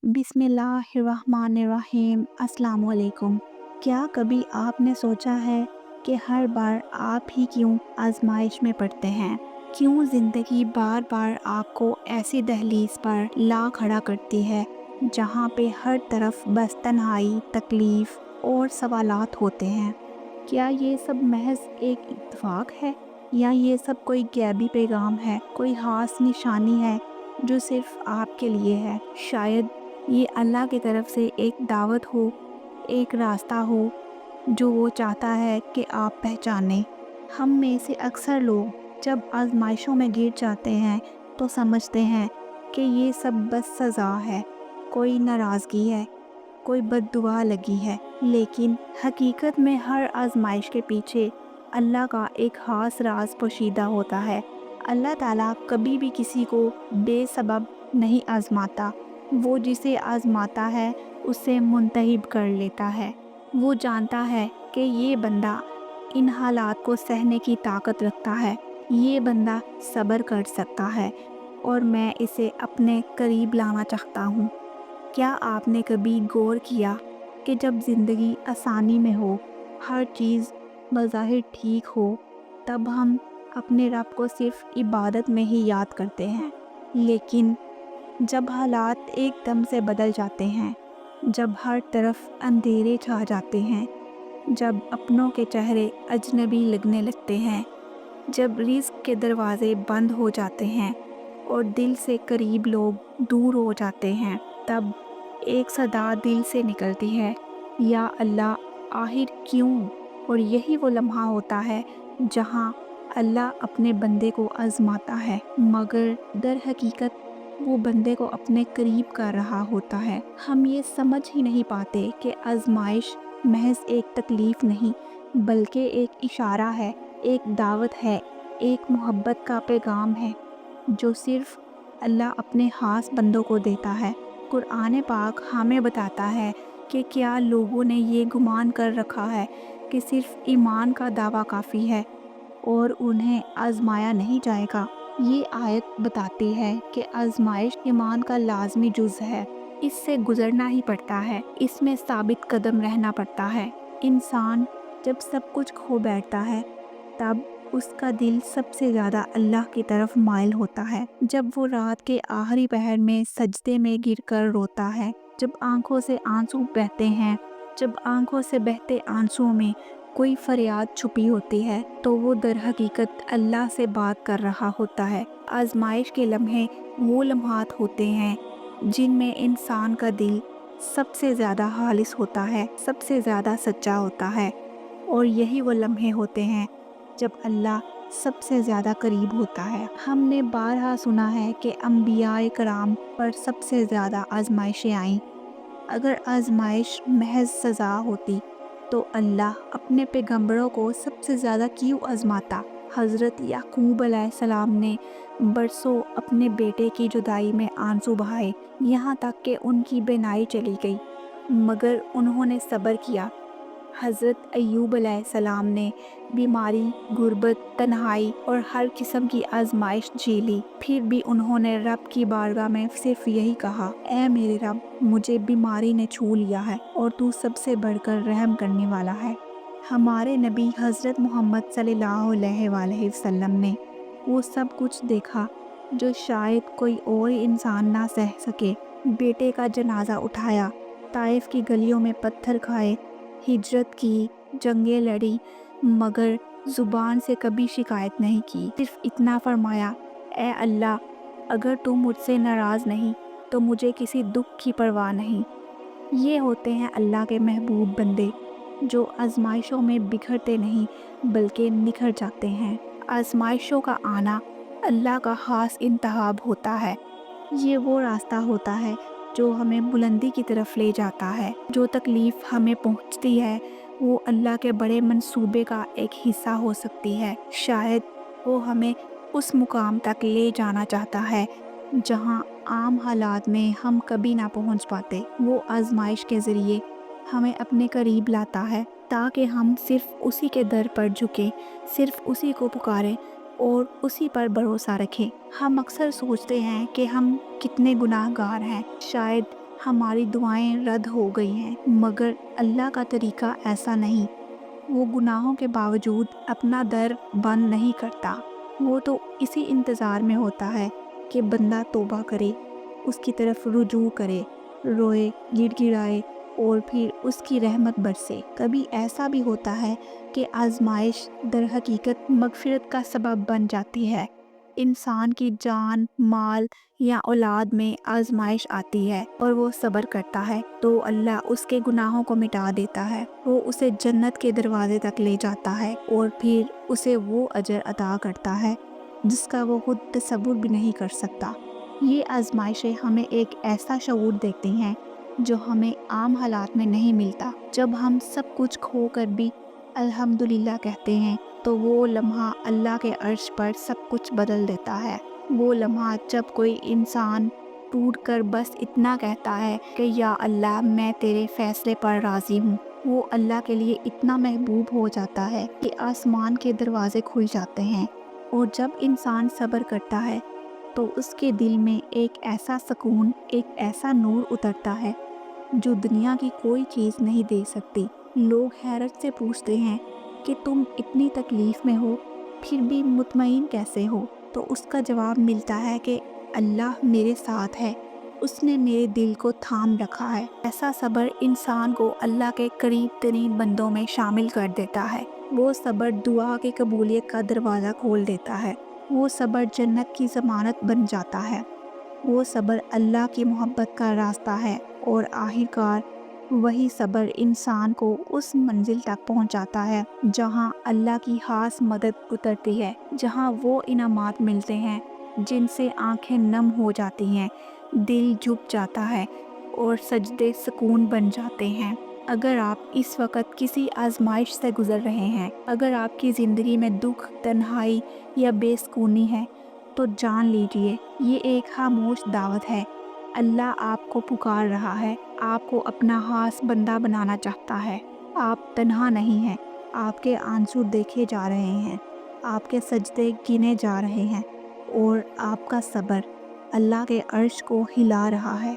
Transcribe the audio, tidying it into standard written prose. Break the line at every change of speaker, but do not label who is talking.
बिस्मिल्लाहिर्रहमानिर्रहीम। अस्सलाम वालेकुम। क्या कभी आपने सोचा है कि हर बार आप ही क्यों आजमाइश में पड़ते हैं? क्यों ज़िंदगी बार बार आपको ऐसी दहलीज पर ला खड़ा करती है जहाँ पे हर तरफ बस तन्हाई, तकलीफ़ और सवालात होते हैं? क्या ये सब महज एक इत्तेफाक है या ये सब कोई गैबी पैगाम है, कोई ख़ास निशानी है जो सिर्फ़ आपके लिए है? शायद ये अल्लाह की तरफ से एक दावत हो, एक रास्ता हो जो वो चाहता है कि आप पहचानें। हम में से अक्सर लोग जब आजमाइशों में गिर जाते हैं तो समझते हैं कि ये सब बस सज़ा है, कोई नाराज़गी है, कोई बद्दुआ लगी है। लेकिन हकीकत में हर आजमाइश के पीछे अल्लाह का एक ख़ास राज पोशीदा होता है। अल्लाह ताला कभी भी किसी को बेसबब नहीं आजमाता। वो जिसे आजमाता है उसे मुंतहिब कर लेता है। वो जानता है कि ये बंदा इन हालात को सहने की ताकत रखता है, ये बंदा सब्र कर सकता है और मैं इसे अपने करीब लाना चाहता हूँ। क्या आपने कभी गौर किया कि जब ज़िंदगी आसानी में हो, हर चीज़ बज़ाहिर ठीक हो, तब हम अपने रब को सिर्फ़ इबादत में ही याद करते हैं। लेकिन जब हालात एकदम से बदल जाते हैं, जब हर तरफ अंधेरे छा जाते हैं, जब अपनों के चेहरे अजनबी लगने लगते हैं, जब रिज़्क के दरवाज़े बंद हो जाते हैं और दिल से करीब लोग दूर हो जाते हैं, तब एक सदा दिल से निकलती है, या अल्लाह आखिर क्यों? और यही वो लम्हा होता है जहाँ अल्लाह अपने बंदे को आजमाता है, मगर दर हकीकत वो बंदे को अपने करीब कर रहा होता है। हम ये समझ ही नहीं पाते कि आजमाइश महज एक तकलीफ़ नहीं, बल्कि एक इशारा है, एक दावत है, एक मोहब्बत का पैगाम है जो सिर्फ़ अल्लाह अपने ख़ास बंदों को देता है। कुरान पाक हमें बताता है कि क्या लोगों ने ये गुमान कर रखा है कि सिर्फ़ ईमान का दावा काफ़ी है और उन्हें आज़माया नहीं जाएगा। ये आयत बताती है कि आज़माइश ईमान का लाज़मी जुज़ है, इससे गुज़रना ही पड़ता है, इसमें साबित कदम रहना पड़ता है। इंसान जब सब कुछ खो बैठता है तब उसका दिल सबसे ज़्यादा अल्लाह की तरफ माइल होता है। जब वो रात के आखिरी पहर में सजदे में गिरकर रोता है, जब आंखों से आंसू बहते हैं, जब आंखों से बहते आंसुओं में कोई फरियाद छुपी होती है, तो वो दर हकीकत अल्लाह से बात कर रहा होता है। आजमाइश के लम्हे वो लम्हात होते हैं जिनमें इंसान का दिल सबसे ज़्यादा खालिस होता है, सबसे ज़्यादा सच्चा होता है, और यही वो लम्हे होते हैं जब अल्लाह सबसे ज़्यादा करीब होता है। हमने बारहा सुना है कि अंबियाए कराम पर सबसे ज़्यादा आजमाइशें आईं। अगर आजमाइश महज सज़ा होती तो अल्लाह अपने पैगंबरों को सबसे ज़्यादा क्यों आजमाता? हज़रत याकूब अलैहिस्सलाम ने बरसों अपने बेटे की जुदाई में आंसू बहाए, यहाँ तक कि उनकी बीनाई चली गई, मगर उन्होंने सब्र किया। हज़रत अय्यूब अलैहिस्सलाम ने बीमारी, गुर्बत, तन्हाई और हर किस्म की आजमाइश झेली, फिर भी उन्होंने रब की बारगाह में सिर्फ यही कहा, ऐ मेरे रब, मुझे बीमारी ने छू लिया है और तू सबसे बढ़कर रहम करने वाला है। हमारे नबी हज़रत मोहम्मद सल्लल्लाहु अलैहि वसल्लम ने वो सब कुछ देखा जो शायद कोई और इंसान ना सह सके। बेटे का जनाजा उठाया, ताइफ की गलियों में पत्थर खाए, हिजरत की, जंगें लड़ी, मगर ज़ुबान से कभी शिकायत नहीं की। सिर्फ इतना फरमाया, ए अल्लाह, अगर तू मुझसे नाराज़ नहीं तो मुझे किसी दुख की परवाह नहीं। ये होते हैं अल्लाह के महबूब बंदे जो आजमाइशों में बिखरते नहीं बल्कि निखर जाते हैं। आजमाइशों का आना अल्लाह का ख़ास इंतखाब होता है। ये वो रास्ता होता है जो हमें बुलंदी की तरफ ले जाता है। जो तकलीफ़ हमें पहुंचती है वो अल्लाह के बड़े मंसूबे का एक हिस्सा हो सकती है। शायद वो हमें उस मुकाम तक ले जाना चाहता है जहां आम हालात में हम कभी ना पहुंच पाते। वो आजमाइश के ज़रिए हमें अपने करीब लाता है ताकि हम सिर्फ उसी के दर पर झुकें, सिर्फ उसी को पुकारें और उसी पर भरोसा रखें। हम अक्सर सोचते हैं कि हम कितने गुनाहगार हैं, शायद ہماری دعائیں رد ہو گئی ہیں، مگر اللہ کا طریقہ ایسا نہیں۔ وہ گناہوں کے باوجود اپنا در بند نہیں کرتا۔ وہ تو اسی انتظار میں ہوتا ہے کہ بندہ توبہ کرے، اس کی طرف رجوع کرے، روئے، گڑ گڑائے اور پھر اس کی رحمت برسے۔ کبھی ایسا بھی ہوتا ہے کہ آزمائش در حقیقت مغفرت کا سبب بن جاتی ہے۔ انسان کی جان، مال یا اولاد میں آزمائش آتی ہے اور وہ صبر کرتا ہے تو اللہ اس کے گناہوں کو مٹا دیتا ہے۔ وہ اسے جنت کے دروازے تک لے جاتا ہے اور پھر اسے وہ اجر عطا کرتا ہے جس کا وہ خود تصور بھی نہیں کر سکتا۔ یہ آزمائشیں ہمیں ایک ایسا شعور دیتی ہیں جو ہمیں عام حالات میں نہیں ملتا۔ جب ہم سب کچھ کھو کر بھی الحمدللہ کہتے ہیں تو وہ لمحہ اللہ کے عرش پر سب کچھ بدل دیتا ہے۔ وہ لمحہ جب کوئی انسان ٹوٹ کر بس اتنا کہتا ہے کہ یا اللہ میں تیرے فیصلے پر راضی ہوں، وہ اللہ کے لیے اتنا محبوب ہو جاتا ہے کہ آسمان کے دروازے کھل جاتے ہیں۔ اور جب انسان صبر کرتا ہے تو اس کے دل میں ایک ایسا سکون، ایک ایسا نور اترتا ہے جو دنیا کی کوئی چیز نہیں دے سکتی۔ لوگ حیرت سے پوچھتے ہیں کہ تم اتنی تکلیف میں ہو پھر بھی مطمئن کیسے ہو؟ تو اس کا جواب ملتا ہے کہ اللہ میرے ساتھ ہے، اس نے میرے دل کو تھام رکھا ہے۔ ایسا صبر انسان کو اللہ کے قریب ترین بندوں میں شامل کر دیتا ہے۔ وہ صبر دعا کی قبولیت کا دروازہ کھول دیتا ہے۔ وہ صبر جنت کی ضمانت بن جاتا ہے۔ وہ صبر اللہ کی محبت کا راستہ ہے اور آخرکار وہی صبر انسان کو اس منزل تک پہنچاتا ہے جہاں اللہ کی خاص مدد اترتی ہے، جہاں وہ انعامات ملتے ہیں جن سے آنکھیں نم ہو جاتی ہیں، دل جھک جاتا ہے اور سجدے سکون بن جاتے ہیں۔ اگر آپ اس وقت کسی آزمائش سے گزر رہے ہیں، اگر آپ کی زندگی میں دکھ، تنہائی یا بے سکونی ہے تو جان لیجئے یہ ایک خاموش دعوت ہے۔ اللہ آپ کو پکار رہا ہے، آپ کو اپنا خاص بندہ بنانا چاہتا ہے۔ آپ تنہا نہیں ہیں، آپ کے آنسو دیکھے جا رہے ہیں، آپ کے سجدے گنے جا رہے ہیں اور آپ کا صبر اللہ کے عرش کو ہلا رہا ہے۔